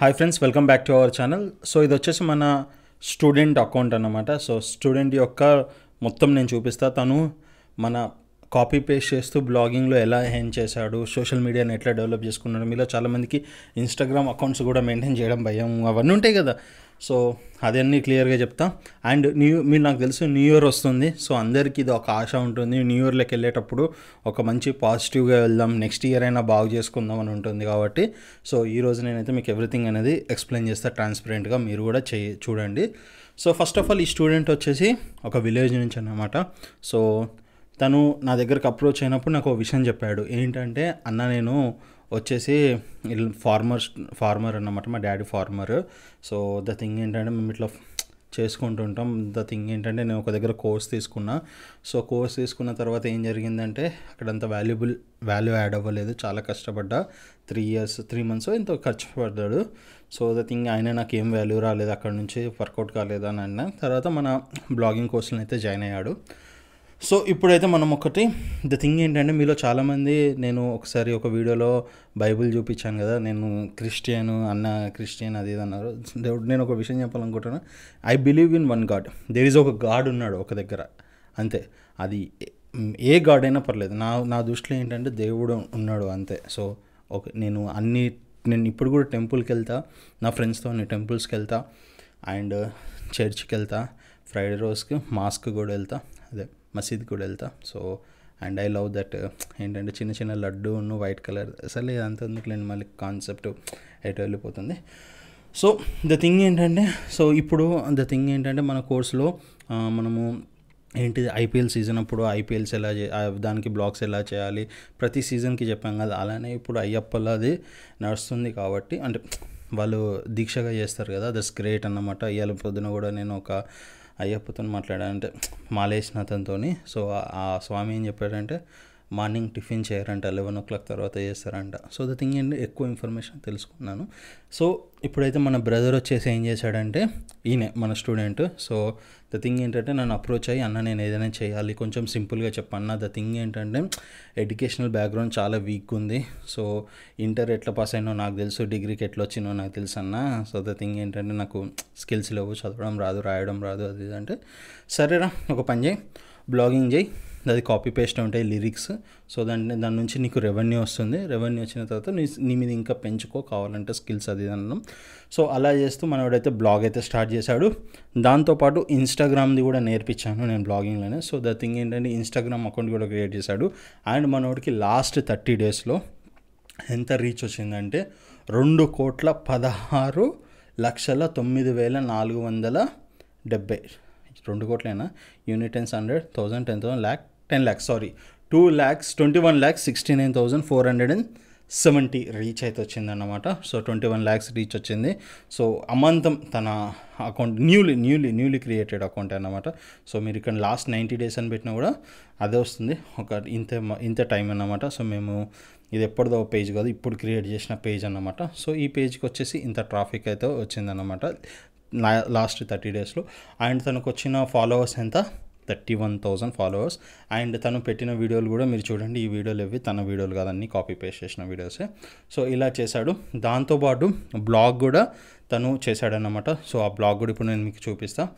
Hi friends, welcome back to our channel. So ఇది వచ్చేసి మన స్టూడెంట్ అకౌంట్ అన్నమాట. సో స్టూడెంట్ యొక్క మొత్తం నేను చూపిస్తా. తను మన కాపీ పేస్ట్ చేస్తూ బ్లాగింగ్లో ఎలా హ్యాండ్ చేశాడు, సోషల్ మీడియాని ఎట్లా డెవలప్ చేసుకున్నాడు. మీలో చాలామందికి ఇన్స్టాగ్రామ్ అకౌంట్స్ కూడా మెయింటైన్ చేయడం భయం అవన్నీ ఉంటాయి కదా. సో అదన్నీ క్లియర్గా చెప్తా. అండ్ మీరు నాకు తెలుసు న్యూ ఇయర్ వస్తుంది. సో అందరికీ ఇది ఒక ఆశ ఉంటుంది, న్యూ ఇయర్లోకి వెళ్ళేటప్పుడు ఒక మంచి పాజిటివ్గా వెళ్దాం, నెక్స్ట్ ఇయర్ అయినా బాగు చేసుకుందాం అని ఉంటుంది. కాబట్టి సో ఈరోజు నేనైతే మీకు ఎవ్రీథింగ్ అనేది ఎక్స్ప్లెయిన్ చేస్తా ట్రాన్స్పరెంట్గా, మీరు కూడా చూడండి. సో ఫస్ట్ ఆఫ్ ఆల్ ఈ స్టూడెంట్ వచ్చేసి ఒక విలేజ్ నుంచి అన్నమాట. సో తను నా దగ్గరకు అప్రోచ్ అయినప్పుడు నాకు ఒక విషయం చెప్పాడు. ఏంటంటే, అన్న నేను వచ్చేసి ఫార్మర్ అన్నమాట, మా daddy farmer. So the thing ఏంటంటే మేము ఇట్లా చేసుకుంటుంటాం. ద థింగ్ ఏంటంటే నేను ఒక దగ్గర కోర్స్ తీసుకున్నా. సో కోర్స్ తీసుకున్న తర్వాత ఏం జరిగిందంటే అక్కడంత వాల్యూ యాడ్ అవ్వలేదు. చాలా కష్టపడ్డా, 3 months ఎంతో ఖర్చు పడ్డాడు. సో ద థింగ్ ఆయన నాకు ఏం వాల్యూ రాలేదు, అక్కడ నుంచి వర్కౌట్ కాలేదు అని అన్న తర్వాత మన బ్లాగింగ్ కోర్సులను అయితే జాయిన్ అయ్యాడు. సో ఇప్పుడైతే మనం ద థింగ్ ఏంటంటే మీలో చాలామంది, నేను ఒకసారి ఒక వీడియోలో బైబిల్ చూపించాను కదా, నేను క్రిస్టియన్ అది ఇది అన్నారు. నేను ఒక విషయం చెప్పాలనుకుంటున్నాను. I believe in one God. There is ఒక గాడ్ ఉన్నాడు ఒక దగ్గర, అంతే. అది ఏ గాడ్ అయినా పర్లేదు. నా దృష్టిలో ఏంటంటే దేవుడు ఉన్నాడు, అంతే. సో ఓకే, నేను ఇప్పుడు కూడా టెంపుల్కి వెళ్తా, నా ఫ్రెండ్స్తో టెంపుల్స్కి వెళ్తా, అండ్ చర్చ్కి వెళ్తా, ఫ్రైడే రోజుకి మాస్క్ కూడా వెళ్తా, అదే మసీద్ కూడా వెళ్తా. So and I love that. ఏంటంటే చిన్న చిన్న లడ్డు వైట్ కలర్, అసలు ఇదంతా ఎందుకులేండి, మళ్ళీ కాన్సెప్ట్ ఎటు వెళ్ళిపోతుంది. సో ద థింగ్ ఏంటంటే మన కోర్సులో మనము ఏంటిది ఐపీఎల్ సీజన్ అప్పుడు ఐపీఎల్స్ ఎలా దానికి బ్లాగ్స్ ఎలా చేయాలి ప్రతి సీజన్కి చెప్పాం కదా. అలానే ఇప్పుడు అయ్యప్పలది నడుస్తుంది కాబట్టి, అంటే వాళ్ళు దీక్షగా చేస్తారు కదా, దట్స్ గ్రేట్ అన్నమాట. ఇవాళ పొద్దున కూడా నేను ఒక అయ్యప్పతో మాట్లాడాను, అంటే మాలేసిన అతనితో. సో ఆ స్వామి ఏం చెప్పాడంటే మార్నింగ్ టిఫిన్ చేయరంట, 11 o'clock తర్వాత చేస్తారంట. సో ద థింగ్ ఏంటి, ఎక్కువ ఇన్ఫర్మేషన్ తెలుసుకున్నాను. సో ఇప్పుడైతే మన బ్రదర్ వచ్చేసి ఏం చేశాడంటే, ఈయనే మన స్టూడెంట్. సో ద థింగ్ ఏంటంటే నన్ను అప్రోచ్ అయ్యి, అన్న నేను ఏదైనా చేయాలి, కొంచెం సింపుల్గా చెప్పన్న. ద థింగ్ ఏంటంటే ఎడ్యుకేషనల్ బ్యాక్గ్రౌండ్ చాలా వీక్ ఉంది. సో ఇంటర్ ఎట్లా పాస్ అయినో నాకు తెలుసు, డిగ్రీకి ఎట్లా వచ్చినో నాకు తెలుసు అన్న. సో ద థింగ్ ఏంటంటే నాకు స్కిల్స్ లేవు, చదవడం రాదు, రాయడం రాదు, అది ఇది అంటే, సరేరా ఒక పని చేయి, బ్లాగింగ్ చేయి, అది కాపీ పేస్ట్ ఉంటాయి లిరిక్స్. సో దాని నుంచి నీకు రెవెన్యూ వస్తుంది. రెవెన్యూ వచ్చిన తర్వాత నీ మీద ఇంకా పెంచుకో, కావాలంటే స్కిల్స్ అది అన్నాం. సో అలా చేస్తూ మనోడైతే బ్లాగ్ అయితే స్టార్ట్ చేశాడు. దాంతోపాటు ఇన్స్టాగ్రామ్ది కూడా నేర్పించాను నేను బ్లాగింగ్లోనే. సో ద థింగ్ ఏంటంటే ఇన్స్టాగ్రామ్ అకౌంట్ కూడా క్రియేట్ చేశాడు. అండ్ మనోడికి లాస్ట్ 30 daysలో ఎంత రీచ్ వచ్చిందంటే 2,16,9,470. 2 కోట్లైనా, unit 10, 100, 10,000, 10,000, lakh, 10 lakhs, sorry 2,21,69,470 reach అయితే వచ్చిందన్నమాట. సో 21 lakhs రీచ్ వచ్చింది. సో అమాంతం తన అకౌంట్ న్యూలీ క్రియేటెడ్ అకౌంట్ అన్నమాట. సో మీరు ఇక్కడ లాస్ట్ 90 days అని పెట్టినా కూడా అదే వస్తుంది, ఒక ఇంత టైం అన్నమాట. సో మేము ఇది ఎప్పటిదో పేజ్ కాదు, ఇప్పుడు క్రియేట్ చేసిన పేజ్ అన్నమాట. సో ఈ పేజ్కి వచ్చేసి ఇంత ట్రాఫిక్ అయితే వచ్చిందన్నమాట లాస్ట్ 30 daysలో. అండ్ తనకు వచ్చిన ఫాలోవర్స్ ఎంత, 31,000 ఫాలోవర్స్. అండ్ తను పెట్టిన వీడియోలు కూడా మీరు చూడండి. ఈ వీడియోలు ఇవి తన వీడియోలు కాదన్నీ కాపీ పేస్ట్ చేసిన వీడియోసే. సో ఇలా చేశాడు. దాంతోపాటు బ్లాగ్ కూడా తను చేశాడన్నమాట. సో ఆ బ్లాగ్ కూడా ఇప్పుడు నేను మీకు చూపిస్తాను.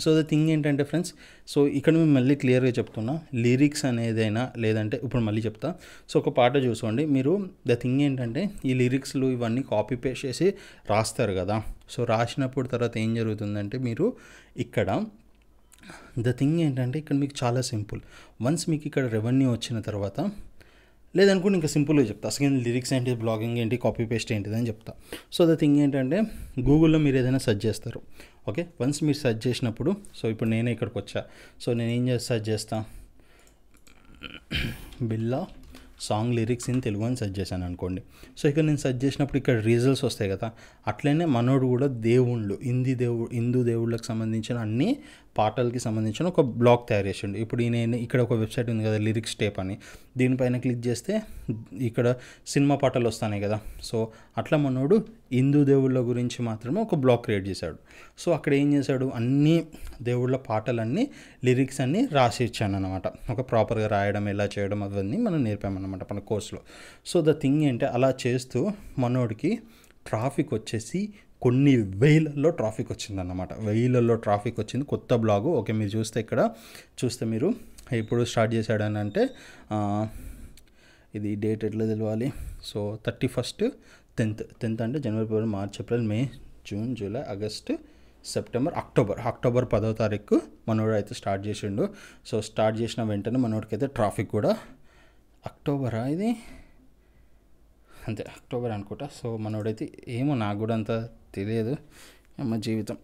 సో ద థింగ్ ఏంటంటే ఫ్రెండ్స్, సో ఇక్కడ మేము మళ్ళీ క్లియర్గా చెప్తున్నా, లిరిక్స్ అనేదైనా లేదంటే ఇప్పుడు మళ్ళీ చెప్తా. సో ఒక పాట చూసుకోండి మీరు. ద థింగ్ ఏంటంటే ఈ లిరిక్స్లు ఇవన్నీ కాపీ పేస్ట్ చేసి రాస్తారు కదా. సో రాసినప్పుడు తర్వాత ఏం జరుగుతుందంటే, మీరు ఇక్కడ ద థింగ్ ఏంటంటే ఇక్కడ మీకు చాలా సింపుల్. వన్స్ మీకు ఇక్కడ రెవెన్యూ వచ్చిన తర్వాత, లేదనుకుంటే ఇంకా సింపుల్గా చెప్తా, అసలు లిరిక్స్ ఏంటి, బ్లాగింగ్ ఏంటి, కాపీ పేస్ట్ ఏంటిది అని చెప్తా. సో ద థింగ్ ఏంటంటే గూగుల్లో మీరు ఏదైనా సెర్చ్ చేస్తారు, ఓకే. వన్స్ మీరు సెర్చ్ చేసినప్పుడు, సో ఇప్పుడు నేనే ఇక్కడికి వచ్చా. సో నేను ఏం సెర్చ్ చేస్తా, బిల్లా సాంగ్ లిరిక్స్ ఇన్ తెలుగు అని సెర్చ్ చేశాను అనుకోండి. సో ఇక్కడ నేను సెర్చ్ చేసినప్పుడు ఇక్కడ రిజల్ట్స్ వస్తాయి కదా. అట్లనే మనోడు కూడా దేవుళ్ళు, హిందూ దేవుళ్ళకి సంబంధించిన అన్ని పాటలకి సంబంధించిన ఒక బ్లాగ్ తయారు చేసిండు. ఇప్పుడు నేను ఇక్కడ ఒక వెబ్సైట్ ఉంది కదా, లిరిక్స్ టేప్ అని, దీనిపైన క్లిక్ చేస్తే ఇక్కడ సినిమా పాటలు వస్తాయి కదా. సో అట్లా మనోడు హిందూ దేవుళ్ళ గురించి మాత్రమే ఒక బ్లాగ్ క్రియేట్ చేశాడు. సో అక్కడ ఏం చేశాడు, అన్ని దేవుళ్ళ పాటలన్నీ లిరిక్స్ అన్నీ రాసి ఇచ్చాను అనమాట. ఒక ప్రాపర్గా రాయడం, ఎలా చేయడం అవన్నీ మనం నేర్పామన్నమాట మన కోర్సులో. సో ద థింగ్ ఏంటంటే అలా చేస్తూ మనోడికి ట్రాఫిక్ వచ్చేసి కొన్ని వేలల్లో ట్రాఫిక్ వచ్చిందన్నమాట. వేలల్లో ట్రాఫిక్ వచ్చింది. కొత్త బ్లాగు. ఓకే, మీరు చూస్తే ఇక్కడ చూస్తే మీరు ఇప్పుడు స్టార్ట్ చేశాడని అంటే ఇది డేట్ ఎట్లా తెలవాలి. సో 31st 10th అంటే జనవరి, ఫిబ్రవరి, March, April, May, June, July, August, September, October 10వ తారీఖు మనోడు అయితే స్టార్ట్ చేసిండు. సో స్టార్ట్ చేసిన వెంటనే మనోడికైతే ట్రాఫిక్ కూడా అక్టోబరా ఇది అంతే, అక్టోబర్ అనుకుంటా. సో మనోడైతే ఏమో నాకు కూడా అంత తెలియదు మా జీవితం.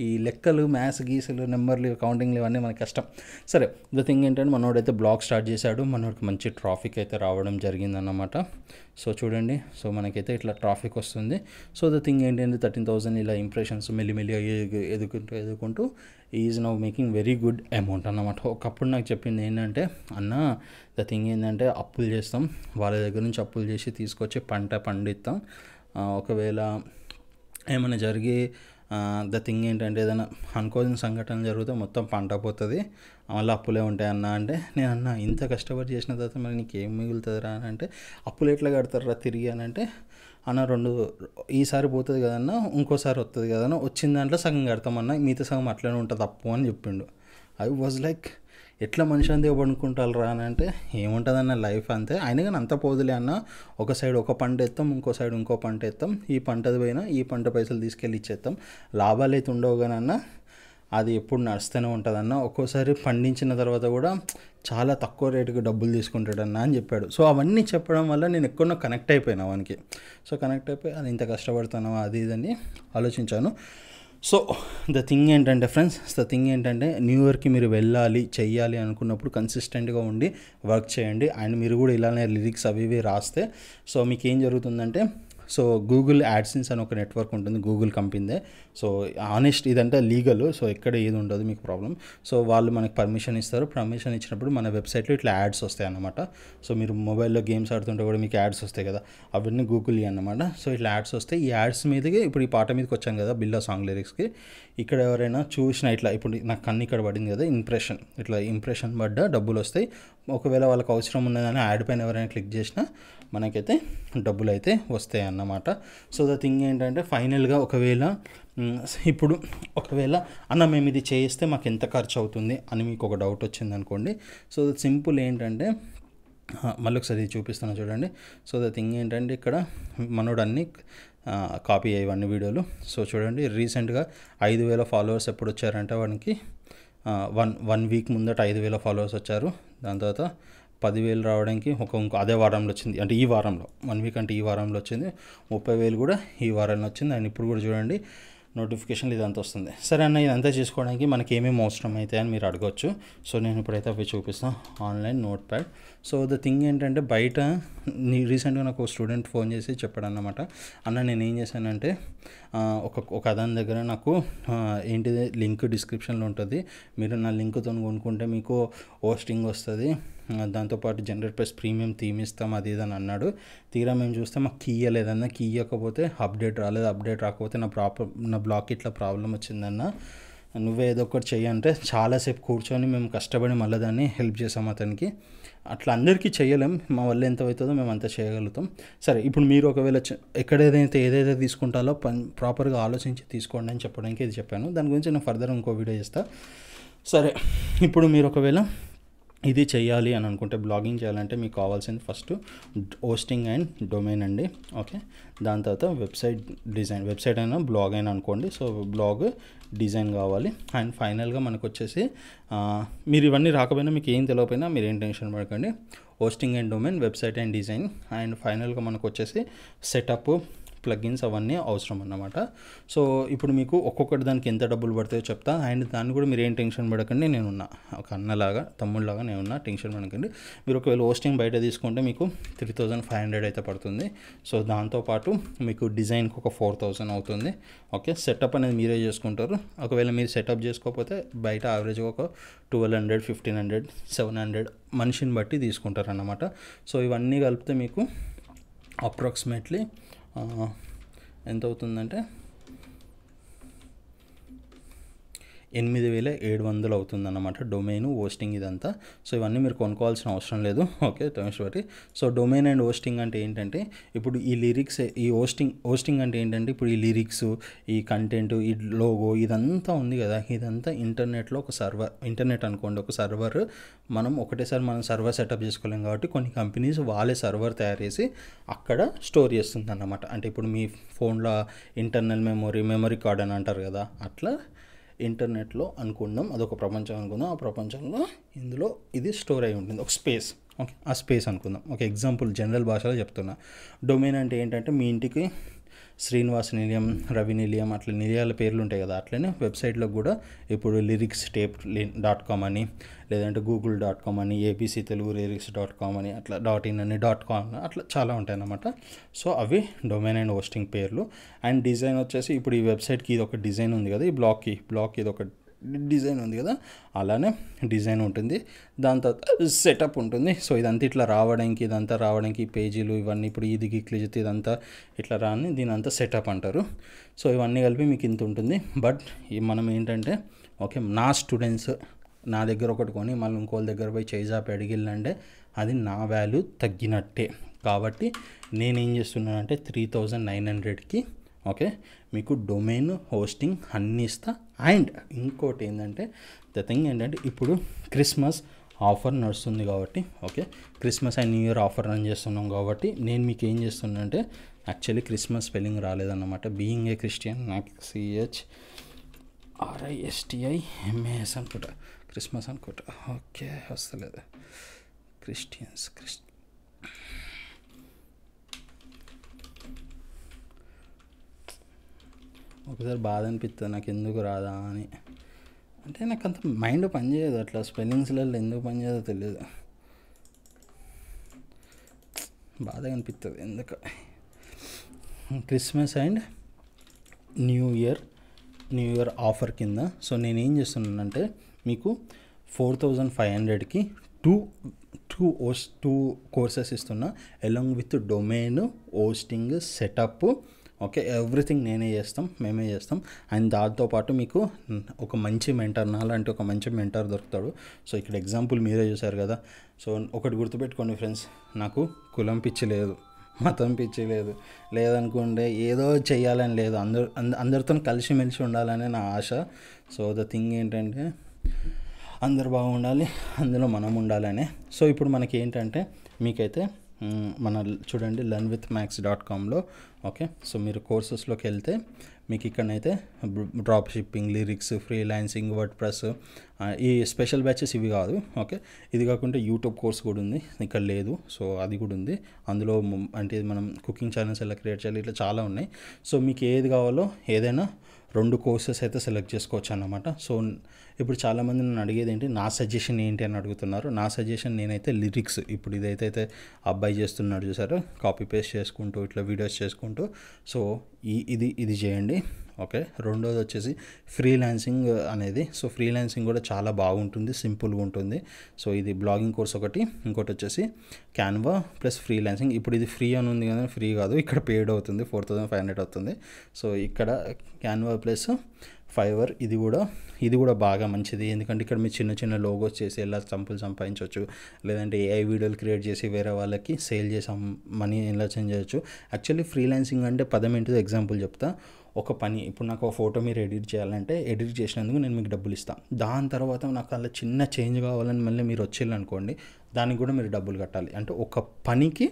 ఈ లెక్కలు, మ్యాథ్స్, గీసులు, నెంబర్లు, కౌంటింగ్లు ఇవన్నీ మనకి కష్టం. సరే, ద థింగ్ ఏంటంటే మనోడైతే బ్లాగ్ స్టార్ట్ చేశాడు. మనోడికి మంచి ట్రాఫిక్ అయితే రావడం జరిగిందన్నమాట. సో చూడండి, సో మనకైతే ఇట్లా ట్రాఫిక్ వస్తుంది. సో ద థింగ్ ఏంటంటే 13,000 ఇలా ఇంప్రెషన్స్ మెల్లిమెల్లిగా ఎదుకుంటూ is now making very good amount అన్నమాట. ఒకప్పుడు నాకు చెప్పింది ఏంటంటే, అన్న ద థింగ్ ఏంటంటే అప్పులు చేస్తాం, వాళ్ళ దగ్గర నుంచి అప్పులు చేసి తీసుకొచ్చి పంట పండిస్తాం. ఒకవేళ ఏమైనా జరిగి ద థింగ్ ఏంటంటే ఏదైనా అనుకోని సంఘటన జరిగితే మొత్తం పంట పోతుంది, మళ్ళీ అప్పులే ఉంటాయి అన్న అంటే, నేను అన్న ఇంత కష్టపడి చేసిన తర్వాత మరి నీకు ఏం మిగులుతుందిరా అని అంటే, అప్పులు ఎట్లా కడతారా తిరిగి అని అంటే, అన్న ఈసారి పోతుంది కదన్న, ఇంకోసారి వస్తుంది కదన్న, వచ్చిన దాంట్లో సగం కడతామన్న, మిగతా సగం అట్లనే ఉంటుంది అప్పు అని చెప్పిండు. ఐ వాజ్ లైక్, ఎట్లా మనిషి అంతే పడుకుంటారు రా అని అంటే, ఏముంటుందన్న లైఫ్ అంతే, అయినా కానీ అంత పోదులే అన్న, ఒక సైడ్ ఒక పంట ఎత్తాం, ఇంకో సైడ్ ఇంకో పంట ఎత్తాం, ఈ పంటది పోయినా ఈ పంట పైసలు తీసుకెళ్ళి ఇచ్చేస్తాం, లాభాలు అయితే ఉండవు కానీ అన్న అది ఎప్పుడు నడుస్తూనే ఉంటుందన్న, ఒక్కోసారి పండించిన తర్వాత కూడా చాలా తక్కువ రేటుకి డబ్బులు తీసుకుంటాడన్న అని చెప్పాడు. సో అవన్నీ చెప్పడం వల్ల నేను ఎక్కడో కనెక్ట్ అయిపోయినా వానికి. సో కనెక్ట్ అయిపోయి అది ఇంత కష్టపడుతున్నావా అది ఇదని ఆలోచించాను. సో ద థింగ్ ఏంటంటే ఫ్రెండ్స్, న్యూ ఇయర్కి మీరు వెళ్ళాలి చెయ్యాలి అనుకున్నప్పుడు కన్సిస్టెంట్గా ఉండి వర్క్ చేయండి. అండ్ మీరు కూడా ఇలానే లిరిక్స్ అవి ఇవి రాస్తే సో మీకు ఏం జరుగుతుందంటే, సో గూగుల్ యాడ్సెన్స్ అని ఒక నెట్వర్క్ ఉంటుంది, గూగుల్ కంపెనీదే. సో ఆనెస్ట్ ఇదంటే లీగల్, సో ఎక్కడ ఏది ఉండదు మీకు ప్రాబ్లం. సో వాళ్ళు మనకి పర్మిషన్ ఇస్తారు. పర్మిషన్ ఇచ్చినప్పుడు మన వెబ్సైట్లో ఇట్లా యాడ్స్ వస్తాయి అన్నమాట. సో మీరు మొబైల్లో గేమ్స్ ఆడుతుంటే కూడా మీకు యాడ్స్ వస్తాయి కదా, అవన్నీ గూగుల్ అన్నమాట. సో ఇట్లా యాడ్స్ వస్తాయి. ఈ యాడ్స్ మీదకి ఇప్పుడు ఈ పాట మీదకి వచ్చాను కదా, బిల్లా సాంగ్ లిరిక్స్కి, ఇక్కడ ఎవరైనా చూసినా ఇట్లా ఇప్పుడు నాకు కన్ను ఇక్కడ పడింది కదా, ఇట్లా ఇంప్రెషన్ పడ్డ డబ్బులు వస్తాయి. ఒకవేళ వాళ్ళకి అవసరం ఉన్నదని యాడ్ పైన ఎవరైనా క్లిక్ చేసినా మనకైతే డబ్బులు అయితే వస్తాయి అన్నమాట. సో ద థింగ్ ఏంటంటే ఫైనల్గా ఒకవేళ అన్న మేము ఇది చేస్తే మాకు ఎంత ఖర్చు అవుతుంది అని మీకు ఒక డౌట్ వచ్చింది అనుకోండి. సో సింపుల్ ఏంటంటే, మళ్ళీ ఒకసారి చూపిస్తాను చూడండి. సో ద థింగ్ ఏంటంటే ఇక్కడ మనోడు అన్ని కాపీ అయ్యేవన్నీ వీడియోలు. సో చూడండి, రీసెంట్గా 5,000 ఫాలోవర్స్ ఎప్పుడు వచ్చారంటే వానికి వన్ వీక్ ముందట 5,000 ఫాలోవర్స్ వచ్చారు. దాని తర్వాత 10,000 రావడానికి ఇంకో అదే వారంలో వచ్చింది, అంటే ఈ వారంలో 1 వీక్ అంటే ఈ వారంలో వచ్చింది. 30,000 కూడా ఈ వారంలో వచ్చింది. అండ్ ఇప్పుడు కూడా చూడండి నోటిఫికేషన్లు ఇదంతా వస్తుంది. సరే అన్న, ఇదంతా చేసుకోవడానికి మనకి ఏమేమి అవసరం అవుతాయి అని మీరు అడగవచ్చు. సో నేను ఇప్పుడైతే అవి చూపిస్తాను, online note pad. So the thing ఏంటంటే బయట రీసెంట్గా నాకు ఒక స్టూడెంట్ ఫోన్ చేసి చెప్పాడు అన్నమాట, అన్న నేను ఏం చేశానంటే ఒక అదాని దగ్గర నాకు ఏంటిది లింక్ డిస్క్రిప్షన్లో ఉంటుంది, మీరు నా లింక్తో కొనుక్కుంటే మీకు హోస్టింగ్ వస్తుంది, దాంతోపాటు జనరేట్ ప్రీమియం థీమ్ ఇస్తాం అది ఇది అని అన్నాడు. తీరా మేము చూస్తే మాకు కీ ఇవ్వలేదన్న, కీ ఇవ్వకపోతే అప్డేట్ రాలేదు, అప్డేట్ రాకపోతే నా బ్లాక్ ఇట్లా ప్రాబ్లం వచ్చిందన్న, నువ్వే ఏదో ఒకటి చెయ్యంటే చాలాసేపు కూర్చొని మేము కష్టపడి మళ్ళీ దాన్ని హెల్ప్ చేసాం అతనికి. అట్లా అందరికీ చేయలేం, మా వల్ల ఎంత అవుతుందో మేము అంతా చేయగలుగుతాం. సరే, ఇప్పుడు మీరు ఒకవేళ ఏదైతే తీసుకుంటారో ప్రాపర్గా ఆలోచించి తీసుకోండి అని చెప్పడానికి ఇది చెప్పాను. దాని గురించి నేను ఫర్దర్ ఇంకో వీడియో చేస్తాను. సరే, ఇప్పుడు మీరు ఒకవేళ ఇది చేయాలి అని అనుకుంటే, బ్లాగింగ్ చేయాలంటే మీకు కావాల్సింది ఫస్ట్ హోస్టింగ్ అండ్ డొమైన్ అండి. ఓకే, దాని తర్వాత వెబ్సైట్ అయినా బ్లాగ్ అయినా అనుకోండి. సో బ్లాగ్ డిజైన్ కావాలి. అండ్ ఫైనల్గా మనకు వచ్చేసి మీరు ఇవన్నీ రాకపోయినా మీకు ఏం తెలియకపోయినా మీరు ఏం టెన్షన్ పడకండి, hosting and domain, website and design, and ఫైనల్గా మనకు వచ్చేసి సెటప్, ప్లగిన్స్ అవన్నీ అవసరం అన్నమాట. సో ఇప్పుడు మీకు ఒక్కొక్కటి దానికి ఎంత డబ్బులు పడతాయో చెప్తా. అండ్ దాన్ని కూడా మీరు ఏం టెన్షన్ పడకండి, నేనున్నా, ఒక అన్నలాగా తమ్ముళ్ళలాగా నేనున్నా, టెన్షన్ పడకండి. మీరు ఒకవేళ హోస్టింగ్ బయట తీసుకుంటే మీకు 3,500 అయితే పడుతుంది. సో దాంతోపాటు మీకు డిజైన్కి ఒక 4,000 అవుతుంది. ఓకే, సెటప్ అనేది మీరే చేసుకుంటారు. ఒకవేళ మీరు సెటప్ చేసుకోకపోతే బయట యావరేజ్గా ఒక 1,200, 1,500, 700 మనిషిని బట్టి తీసుకుంటారు అన్నమాట. సో ఇవన్నీ కలిపితే మీకు అప్రాక్సిమేట్లీ ఎంత అవుతుందంటే 8700 అవుతుందన్నమాట డొమైన్ హోస్టింగ్ ఇదంతా. సో ఇవన్నీ మీరు కొనుక్కోవాల్సిన అవసరం లేదు. Okay, Thameshwari. So domain and hosting అంటే ఏంటంటే ఇప్పుడు ఈ లిరిక్స్, ఈ హోస్టింగ్ అంటే ఏంటంటే ఇప్పుడు ఈ లిరిక్స్, ఈ కంటెంట్, ఈ లోగో ఇదంతా ఉంది కదా, ఇదంతా ఇంటర్నెట్లో ఒక ఇంటర్నెట్ అనుకోండి, ఒక సర్వర్. మనం ఒకటేసారి మనం సర్వర్ సెటప్ చేసుకోలేం కాబట్టి కొన్ని కంపెనీస్ వాళ్ళే సర్వర్ తయారు చేసి అక్కడ స్టోర్ చేస్తుంది అన్నమాట. అంటే ఇప్పుడు మీ ఫోన్లో ఇంటర్నల్ మెమరీ కార్డ్ అని అంటారు కదా, అట్లా ఇంటర్నెట్లో అనుకుందాం, అదొక ప్రపంచం అనుకుందాం. ఆ ప్రపంచంలో ఇందులో ఇది స్టోర్ అయి ఉంటుంది, ఒక స్పేస్. ఓకే, ఆ స్పేస్ అనుకుందాం. ఒక ఎగ్జాంపుల్ జనరల్ భాషలో చెప్తున్నా. డొమైన్ అంటే ఏంటంటే మీ ఇంటికి శ్రీనివాస నిలయం, రవి నిలయం, అట్లా నిలయాల పేర్లు ఉంటాయి కదా, అట్లనే వెబ్సైట్లో కూడా ఇప్పుడు lyrics.com అని, లేదంటే google.com అని, ఏబీసీ తెలుగు lyrics.com అని, అట్లా .in అని, .com అట్లా చాలా ఉంటాయి అన్నమాట. సో అవి డొమైన్ అండ్ హోస్టింగ్ పేర్లు. అండ్ డిజైన్ వచ్చేసి ఇప్పుడు ఈ వెబ్సైట్కి ఇది ఒక డిజైన్ ఉంది కదా, ఈ బ్లాక్కి ఇది ఒక డిజైన్ ఉంది కదా, అలానే డిజైన్ ఉంటుంది. దాని తర్వాత సెటప్ ఉంటుంది. సో ఇదంతా ఇట్లా రావడానికి పేజీలు ఇవన్నీ ఇప్పుడు ఇది క్లిక్ ఇదంతా ఇట్లా రాని దీని అంతా సెటప్ అంటారు. సో ఇవన్నీ కలిపి మీకు ఇంత ఉంటుంది. బట్ మనం ఏంటంటే ఓకే, నా స్టూడెంట్స్ నా దగ్గర ఒకటి కొని మళ్ళీ ఇంకోళ్ళ దగ్గర పోయి చేజాపి అడిగిల్లంటే అది నా వాల్యూ తగ్గినట్టే. కాబట్టి నేనేం చేస్తున్నానంటే 3900కి ఓకే మీకు డొమైన్ హోస్టింగ్ అన్నీ ఇస్తా. అండ్ ఇంకోటి ఏంటంటే ద థింగ్ ఏంటంటే ఇప్పుడు క్రిస్మస్ ఆఫర్ నడుస్తుంది కాబట్టి okay, Christmas and new year offer run చేస్తున్నాం కాబట్టి నేను మీకు ఏం చేస్తున్నా అంటే యాక్చువల్లీ క్రిస్మస్ స్పెల్లింగ్ రాలేదన్నమాట. బీయింగ్ ఏ క్రిస్టియన్ నాకు CHRISTIMAS అనుకుంటా, క్రిస్మస్ అనుకుంటా. ఓకే, వస్తలేదు. క్రిస్టియన్స్ ఒకసారి బాధ అనిపిస్తుంది నాకు, ఎందుకు రాదా అని. అంటే నాకు అంత మైండ్ పనిచేయదు అట్లా, స్పెల్లింగ్స్లలో ఎందుకు పనిచేయదో తెలియదు, బాధగా అనిపిస్తుంది ఎందుకు. Christmas and new year offer కింద సో నేనేం చేస్తున్నానంటే మీకు 4500కి టూ కోర్సెస్ ఇస్తున్నా, along with domain hosting setup. Okay, everything మేమే చేస్తాం. అండ్ దాంతోపాటు మీకు ఒక మంచి మెంటర్, నాలాంటి ఒక మంచి మెంటర్ దొరుకుతాడు. సో ఇక్కడ ఎగ్జాంపుల్ మీరే చూసారు కదా. సో ఒకటి గుర్తుపెట్టుకోండి ఫ్రెండ్స్, నాకు కులం పిచ్చి లేదు, మతం పిచ్చి లేదనుకుంటే ఏదో చెయ్యాలని లేదు, అందరితో కలిసిమెలిసి ఉండాలనే నా ఆశ. సో ద థింగ్ ఏంటంటే అందరు బాగుండాలి, అందులో మనం ఉండాలనే. సో ఇప్పుడు మనకి ఏంటంటే మీకైతే మన చూడండి learnwithmax.comలో ఓకే. సో మీరు కోర్సెస్లోకి వెళ్తే మీకు ఇక్కడనైతే drop shipping, lyrics, freelancing, WordPress, ఈ స్పెషల్ బ్యాచెస్ ఇవి కాదు ఓకే. ఇది కాకుండా యూట్యూబ్ కోర్స్ కూడా ఉంది, ఇక్కడ లేదు. సో అది కూడా ఉంది అందులో. అంటే మనం కుకింగ్ ఛానల్స్ ఎలా క్రియేట్ చేయాలి, ఇట్లా చాలా ఉన్నాయి. సో మీకు ఏది కావాలో ఏదైనా 2 కోర్సెస్ అయితే సెలెక్ట్ చేసుకోవచ్చు అన్నమాట. సో ఇప్పుడు చాలామంది నన్ను అడిగేది ఏంటి, నా సజెషన్ ఏంటి అని అడుగుతున్నారు. నా సజెషన్ నేనైతే లిరిక్స్, ఇప్పుడు ఇదైతే అబ్బాయి చేస్తున్నాడు చూసారు, కాపీ పేస్ట్ చేసుకుంటూ ఇట్లా వీడియోస్ చేసుకుంటూ, సో ఇది చేయండి ఓకే. రెండోది వచ్చేసి ఫ్రీలాన్సింగ్ అనేది. సో ఫ్రీలాన్సింగ్ కూడా చాలా బాగుంటుంది, సింపుల్గా ఉంటుంది. సో ఇది బ్లాగింగ్ కోర్స్ ఒకటి, ఇంకోటి వచ్చేసి క్యాన్వా ప్లస్ ఫ్రీలాన్సింగ్. ఇప్పుడు ఇది ఫ్రీ అని ఉంది కదా, ఫ్రీ కాదు, ఇక్కడ పేడ్ అవుతుంది, 4500 అవుతుంది. సో ఇక్కడ క్యాన్వా ప్లస్ ఫైవర్, ఇది కూడా బాగా మంచిది. ఎందుకంటే ఇక్కడ మీరు చిన్న లోగోస్ చేసి ఎలా సంపాదించవచ్చు, లేదంటే ఏఐ వీడియోలు క్రియేట్ చేసి వేరే వాళ్ళకి సేల్ చేసి మనీ ఎలా చేంజ్ చేయొచ్చు. యాక్చువల్లీ ఫ్రీలాన్సింగ్ అంటే పదం ఏంటిదో ఎగ్జాంపుల్ చెప్తా. ఒక పని, ఇప్పుడు నాకు ఒక ఫోటో మీరు ఎడిట్ చేయాలంటే ఎడిట్ చేసినందుకు నేను మీకు డబ్బులు ఇస్తాను. దాని తర్వాత నాకు అలా చిన్న చేంజ్ కావాలని మళ్ళీ మీరు వచ్చేయాలనుకోండి, దానికి కూడా మీరు డబ్బులు కట్టాలి. అంటే ఒక పనికి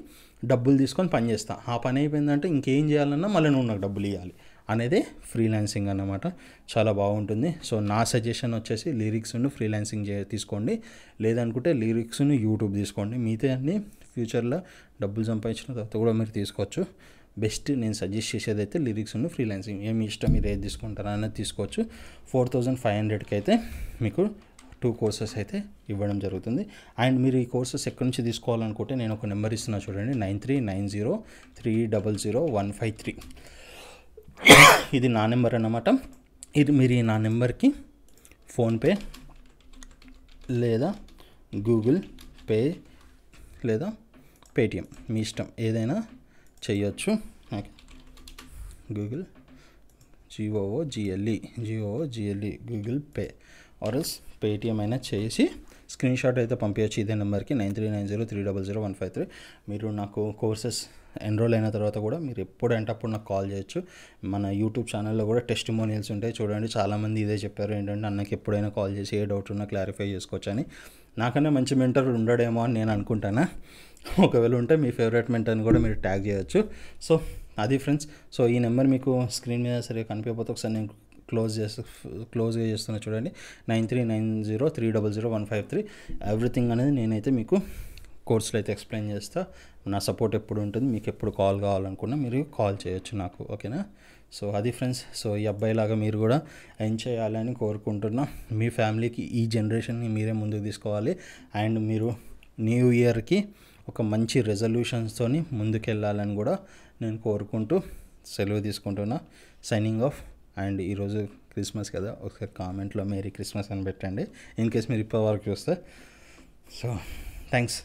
డబ్బులు తీసుకొని పని చేస్తా, ఆ పని అయిపోయిందంటే ఇంకేం చేయాలన్నా మళ్ళీ నువ్వు నాకు డబ్బులు ఇవ్వాలి అనేదే ఫ్రీలాన్సింగ్ అన్నమాట. చాలా బాగుంటుంది. సో నా సజెషన్ వచ్చేసి లిరిక్స్ను ఫ్రీలాన్సింగ్ తీసుకోండి, లేదనుకుంటే లిరిక్స్ను యూట్యూబ్ తీసుకోండి. మిగతా అన్ని ఫ్యూచర్లో డబ్బులు సంపాదించిన తర్వాత కూడా మీరు తీసుకోవచ్చు. బెస్ట్ నేను సజెస్ట్ చేసేది అయితే లిరిక్స్ను ఫ్రీలాన్సింగ్, ఏమి ఇష్టం మీరు ఏది తీసుకుంటారా అనేది తీసుకోవచ్చు. 4500కి అయితే మీకు 2 కోర్సెస్ అయితే ఇవ్వడం జరుగుతుంది. అండ్ మీరు ఈ కోర్సెస్ ఎక్కడి నుంచి తీసుకోవాలనుకుంటే నేను ఒక నెంబర్ ఇస్తున్నా చూడండి, 9390300153. ఇది నా నెంబర్ అన్నమాట. ఇది మీరు నా నెంబర్కి ఫోన్పే లేదా గూగుల్ పే లేదా పేటిఎం మీ ఇష్టం ఏదైనా చేయొచ్చు. Okay, Google GOOGLE Google Pay ఆర్ఎల్స్ పేటిఎం అయినా చేసి స్క్రీన్ షాట్ అయితే పంపించచ్చు ఇదే నెంబర్కి 9390300153. మీరు నాకు కోర్సెస్ ఎన్రోల్ అయిన తర్వాత కూడా మీరు ఎప్పుడంటే అప్పుడు నాకు కాల్ చేయొచ్చు. మన యూట్యూబ్ ఛానల్లో కూడా టెస్టిమోనియల్స్ ఉంటాయి చూడండి. చాలామంది ఇదే చెప్పారు, ఏంటంటే అన్నకి ఎప్పుడైనా కాల్ చేసి ఏ డౌట్ ఉన్నా క్లారిఫై చేసుకోవచ్చు అని. నాకన్నా మంచి మెంటర్ ఉండడేమో అని నేను అనుకుంటాను. ఒకవేళ ఉంటే మీ ఫేవరెట్ మెంటర్ని కూడా మీరు ట్యాగ్ చేయొచ్చు. సో అది ఫ్రెండ్స్. సో ఈ నెంబర్ మీకు స్క్రీన్ మీద సరే కనిపించకపోతే ఒకసారి నేను క్లోజ్గా చేస్తున్నా చూడండి, 9390300153. ఎవ్రీథింగ్ అనేది నేనైతే మీకు కోర్సులో అయితే ఎక్స్ప్లెయిన్ చేస్తా. నా సపోర్ట్ ఎప్పుడు ఉంటుంది, మీకు ఎప్పుడు కాల్ కావాలనుకున్నా మీరు కాల్ చేయొచ్చు నాకు, ఓకేనా? సో అది ఫ్రెండ్స్. సో ఈ అబ్బాయిలాగా మీరు కూడా ఎంజాయ్ చేయాలని కోరుకుంటున్నా. మీ ఫ్యామిలీకి ఈ జనరేషన్ని మీరే ముందుకు తీసుకోవాలి. అండ్ మీరు న్యూ ఇయర్కి ఒక మంచి రెజల్యూషన్స్తో ముందుకెళ్ళాలని కూడా నేను కోరుకుంటూ సెలవు తీసుకుంటున్నా. Signing off. అండ్ ఈరోజు క్రిస్మస్ కదా, ఒకసారి కామెంట్లో మేరీ క్రిస్మస్ అని పెట్టండి ఇన్ కేస్ మీరు ఇప్పటి వరకు చూస్తే. So thanks.